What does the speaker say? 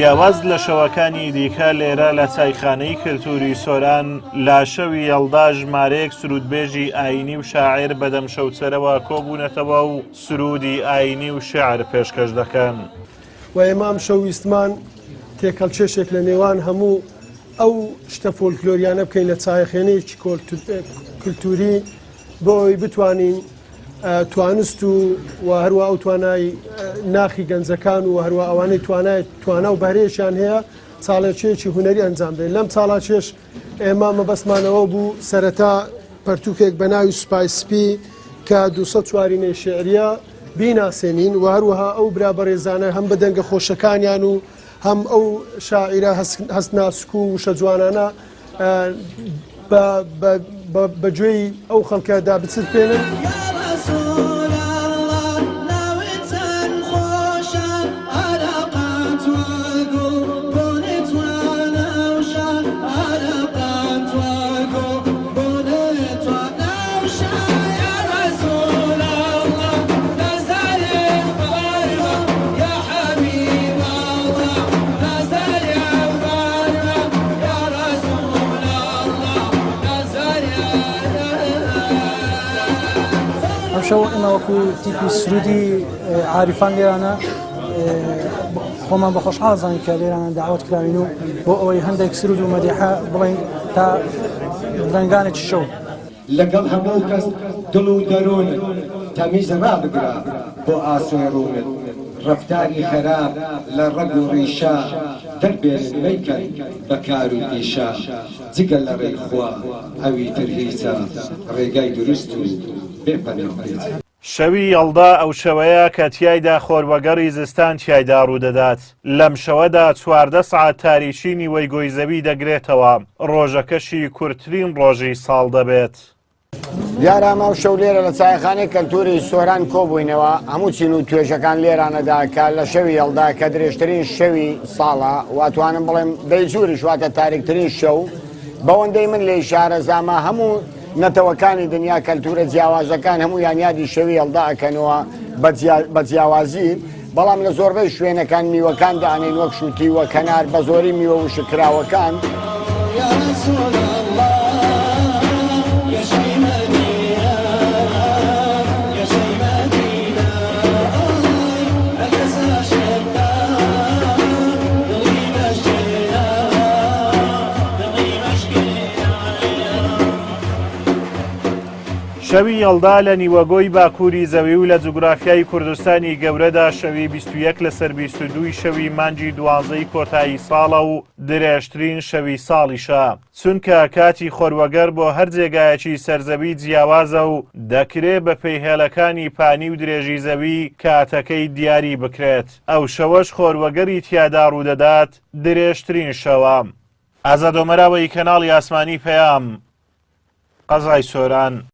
جیاواز لە شەوەکانی دیکە لێرە لە چایخانەی کلتوری سۆران لاشەوی هەڵدا ژمارەیەک سرودبێژی ئاینی و شاعیر بەدەم شەوچەرەوە کۆبوونەتەوە و سرودی ئاینی و شێعر پێشکەش دەکەن. و ئێمام شەویستمان تێکەڵچێشێک لە نێوان هەموو ئەو شتە فۆلکلۆریانە بکەین لە چایخێنەیەکی کلتوری بۆ ئەوەی بتوانین توانست و هەروە ئەو توانای ناخی گەنجەکان و هەروە ئەوانەی توانە و بەرێشیان هەیە چاڵەکێکی هونەری ئەنجام بدەین. لەم چاڵاکێش ئێمە مەبەستمانەوە بوو سەرەتا پەرتووکێک بە ناوی سوپایسپی کە 200 چوارینەی شێعریە بیناسێنین و هەروەها ئەو برابەڕێزانە هەم بە دەنگە خۆشەکانیان و هەم ئەو شاعیرە هەستناسک و وشە جوانانە بەگوێی ئەو خەڵکەدا بچت پێنن. شو إما وكو تيبي سرودي عارفان ليرانا خۆمان بە خۆشحاڵ زانین کە لێرانە داوت کراوینو بۆ ئەوەی هەندێک سرود و مەدیحە بڵین تا ڕنگانێکی شەو لەگەڵ هەموو کەس دڵ و دەرونت تەمیز ڕابگرە بۆ ئاسۆی ڕوونت ڕەفتاری خەراب لە ڕەگ و ڕیشە دەربێنن مەیکەن بە کار و ئیشە جگە لە ڕێی خوا ئەوی تر هیچە ڕێگای دروست و بێپەنەوەیت. شەوی هەڵدا ئەو شەوەیە کە تیایدا خۆربەگەڕی زستان تیایدا ڕوودەدات. لەم شەوەدا 14 سعات تاریشی نیوەی گۆیزەوی دەگرێتەوە. ڕۆژەکەشی کورتترین ڕۆژی ساڵ دەبێت. دیارە ئەمە و شەو لێرە لە چایخانەی کەلتوری سۆران کۆبووینەوە هەموو چین و توێژەکان لێرانەدا کە لە شەوی هەڵدا کە درێژترین شەوی ساڵە واتوانم بڵێم دەی جووری شواتە تاریکترین شەو بەوەندەی من لێ شارەزامە هەموو نەتەوەکانی دنیا کەلتورە جیاوازەکان هەموو یانیادی شەوی هەڵدا ئەکەنەوە بە جیاوازی بەڵام لە زۆربەی شوێنەکان میوەکان دانین وەک شووتی وە کەنار بە زۆری میوە و شکراوەکان. شەوی هەڵدا لە نیوەگۆی باکووری زەوی و لە جوگرافیای کوردستانی گەورەدا شەوی 21 لەسەر 22 شەوی مانگی 12 کۆتایی ساڵە و درێژترین شەوی ساڵیشە چونکە کاتی خۆروەگەر بۆ هەر جێگایەکی سەرزەوی جیاوازە و دەکرێت بە پەیهێڵەکانی پانی و درێژی زەوی کاتەکەی دیاری بکرێت. ئەو شەوەش خۆروەگەری تیادا ڕوودەدات درێژترین شەوە. ئازادۆمەراوەی کەناڵی ئاسمانی پەیام قەزای سۆران.